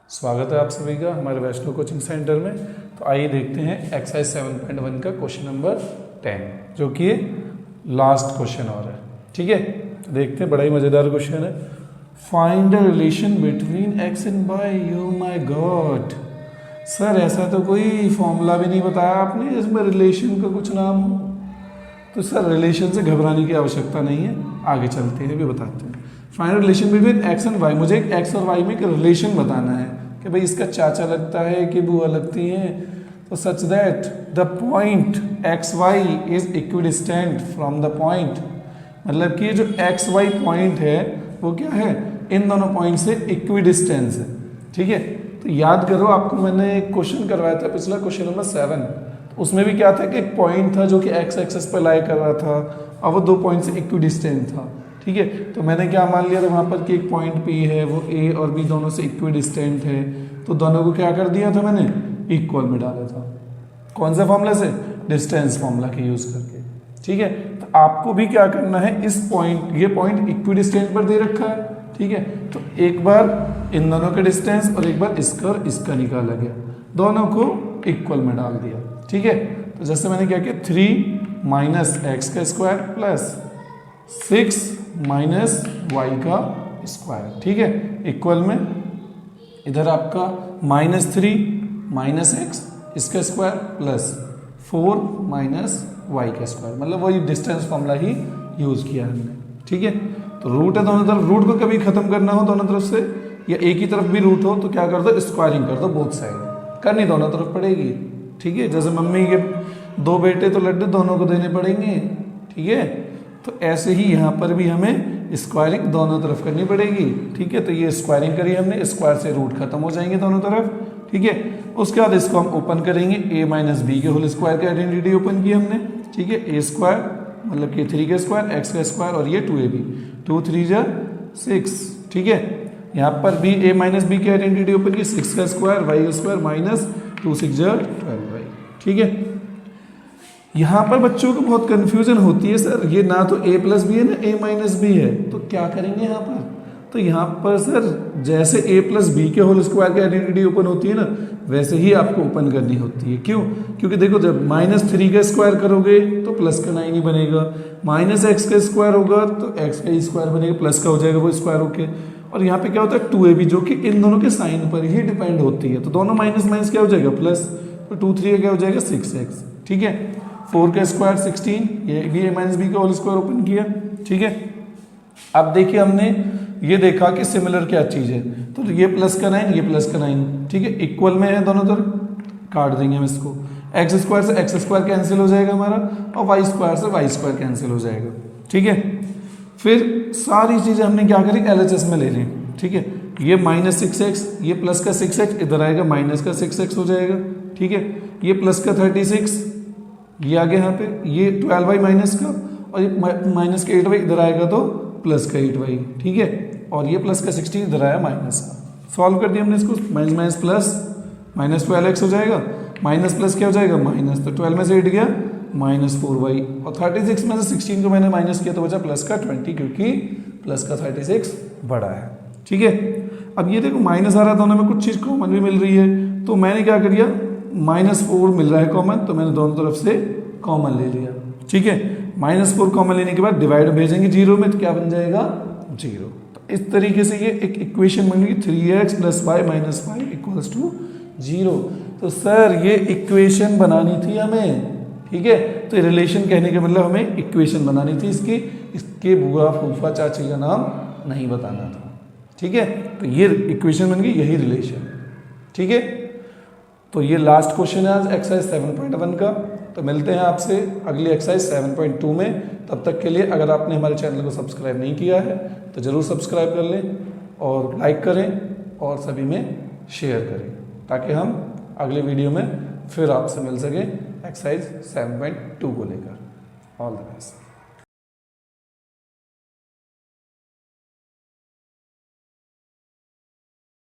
स्वागत है आप सभी का हमारे वैष्णो कोचिंग सेंटर में। तो आइए देखते हैं एक्सरसाइज 7.1 का क्वेश्चन नंबर 10 जो कि लास्ट क्वेश्चन और है। ठीक है, तो देखते हैं, बड़ा ही मज़ेदार क्वेश्चन है। Find the relation between x and y. Oh my god sir, ऐसा तो कोई फॉर्मूला भी नहीं बताया आपने जिसमें रिलेशन का कुछ नाम हो। तो सर रिलेशन से घबराने की आवश्यकता नहीं है, आगे चलते हैं, भी बताते हैं। Find relation between x and y. मुझे एक एक्स और वाई में एक रिलेशन बताना है कि भाई इसका चाचा लगता है कि बुआ लगती है। तो such that the point x y is equidistant from the point, मतलब कि जो एक्स वाई पॉइंट है वो क्या है, इन दोनों पॉइंट से इक्विडिस्टेंस है। ठीक है, तो याद करो, आपको मैंने एक क्वेश्चन करवाया था पिछला, क्वेश्चन नंबर 7। तो उसमें भी क्या था कि एक पॉइंट था जो कि एक्स एक्सेस पर लाई कर रहा था और वो दो पॉइंट से इक्विडिस्टेंट था। ठीक है, तो मैंने क्या मान लिया था वहाँ पर कि एक पॉइंट P है वो A और B दोनों से इक्विडिस्टेंट है, तो दोनों को क्या कर दिया था मैंने, इक्वल में डाला था। कौन सा फॉर्मूला से, डिस्टेंस फॉर्मूला के यूज करके। ठीक है, तो आपको भी क्या करना है, इस पॉइंट, ये पॉइंट इक्विडिस्टेंट पर दे रखा है। ठीक है, तो एक बार इन दोनों का डिस्टेंस और एक बार इसका और इसका निकाला गया, दोनों को इक्वल में डाल दिया। ठीक है, तो जैसे मैंने क्या किया, 3 माइनस एक्स का स्क्वायर प्लस 6 माइनस वाई का स्क्वायर। ठीक है, इक्वल में इधर आपका -3 माइनस एक्स इसका स्क्वायर प्लस 4 माइनस वाई का स्क्वायर, मतलब वही डिस्टेंस फॉर्मूला ही यूज किया हमने। ठीक है, तो रूट है दोनों तरफ, रूट को कभी खत्म करना हो दोनों तरफ से या एक ही तरफ भी रूट हो तो क्या कर दो, स्क्वायरिंग कर दो बोथ साइड, करनी दोनों तरफ पड़ेगी। ठीक है, जैसे मम्मी के 2 बेटे तो लड्डू दोनों को देने पड़ेंगे। ठीक है, तो ऐसे ही यहाँ पर भी हमें स्क्वायरिंग दोनों तरफ करनी पड़ेगी। ठीक है, तो ये स्क्वायरिंग करी हमने, स्क्वायर से रूट खत्म हो जाएंगे दोनों तरफ। ठीक है, उसके बाद इसको हम ओपन करेंगे, a माइनस बी के होल स्क्वायर की आइडेंटिटी ओपन की हमने। ठीक है, a स्क्वायर मतलब कि 3 का स्क्वायर, x का स्क्वायर और ये 2ab, 2 3 जा 6। ठीक है, यहाँ पर भी a माइनस बी की आइडेंटिटी ओपन की, 6 का स्क्वायर, y स्क्वायर माइनस 2 6 जा 12y। ठीक है, यहाँ पर बच्चों को बहुत कंफ्यूजन होती है, सर ये ना तो a प्लस बी है ना a माइनस बी है, तो क्या करेंगे यहाँ पर। तो यहाँ पर सर जैसे a प्लस बी के होल स्क्वायर की आइडेंटिटी ओपन होती है ना, वैसे ही आपको ओपन करनी होती है। क्यों, क्योंकि देखो जब -3 का स्क्वायर करोगे तो प्लस का 9 ही बनेगा, -x का स्क्वायर होगा तो x का स्क्वायर बनेगा, प्लस का हो जाएगा वो स्क्वायर होके। और यहाँ पे क्या होता है 2ab जो कि इन दोनों के साइन पर ही डिपेंड होती है, तो दोनों माइनस माइनस क्या हो जाएगा प्लस, तो 2 3 का क्या हो जाएगा 6x। ठीक है, 4 का स्क्वायर 16, ये भी a माइनस बी का होल स्क्वायर ओपन किया। ठीक है, अब देखिए हमने ये देखा कि सिमिलर क्या चीज़ है, तो ये प्लस का 9 ये प्लस का 9। ठीक है, इक्वल में है दोनों तरफ, काट देंगे हम इसको, एक्स स्क्वायर से एक्स स्क्वायर कैंसिल हो जाएगा हमारा और वाई स्क्वायर से वाई स्क्वायर कैंसिल हो जाएगा। ठीक है, फिर सारी चीज़ें हमने क्या करी, LHS में ले ली। ठीक है, ये -6x, ये प्लस का 6x इधर आएगा, माइनस का 6x हो जाएगा। ठीक है, ये प्लस का 36 ये आ गया यहाँ पे, ये 12y माइनस का, और ये माइनस का 8y इधर आएगा तो प्लस का 8y। ठीक है, और ये प्लस का 16 इधर आया माइनस का। सॉल्व कर दिया हमने इसको, माइनस माइनस प्लस, -12x हो जाएगा, माइनस प्लस क्या हो जाएगा माइनस, तो 12 में से 8 गया -4y, और 36 में से 16 को मैंने माइनस किया तो बचा प्लस का 20, क्योंकि प्लस का 36 बड़ा है। ठीक है, अब ये देखो माइनस आ रहा है, दोनों में कुछ चीज़ कॉमन भी मिल रही है, तो मैंने क्या कर दिया, -4 मिल रहा है कॉमन, तो मैंने दोनों तरफ से कॉमन ले लिया। ठीक है, -4 कॉमन लेने के बाद डिवाइड भेजेंगे 0 में, तो क्या बन जाएगा 0। तो इस तरीके से ये एक इक्वेशन बन गई, 3x + y - 5 = 0। तो सर ये इक्वेशन बनानी थी हमें। ठीक है, तो रिलेशन कहने के मतलब हमें इक्वेशन बनानी थी इसके बुआ फूफा चाची का नाम नहीं बताना था। ठीक है, तो ये इक्वेशन बन गई, यही रिलेशन। ठीक है, तो ये लास्ट क्वेश्चन है आज एक्सरसाइज 7.1 का। तो मिलते हैं आपसे अगली एक्सरसाइज 7.2 में। तब तक के लिए अगर आपने हमारे चैनल को सब्सक्राइब नहीं किया है तो ज़रूर सब्सक्राइब कर लें और लाइक करें और सभी में शेयर करें, ताकि हम अगले वीडियो में फिर आपसे मिल सके एक्सरसाइज 7.2 को लेकर। All the best.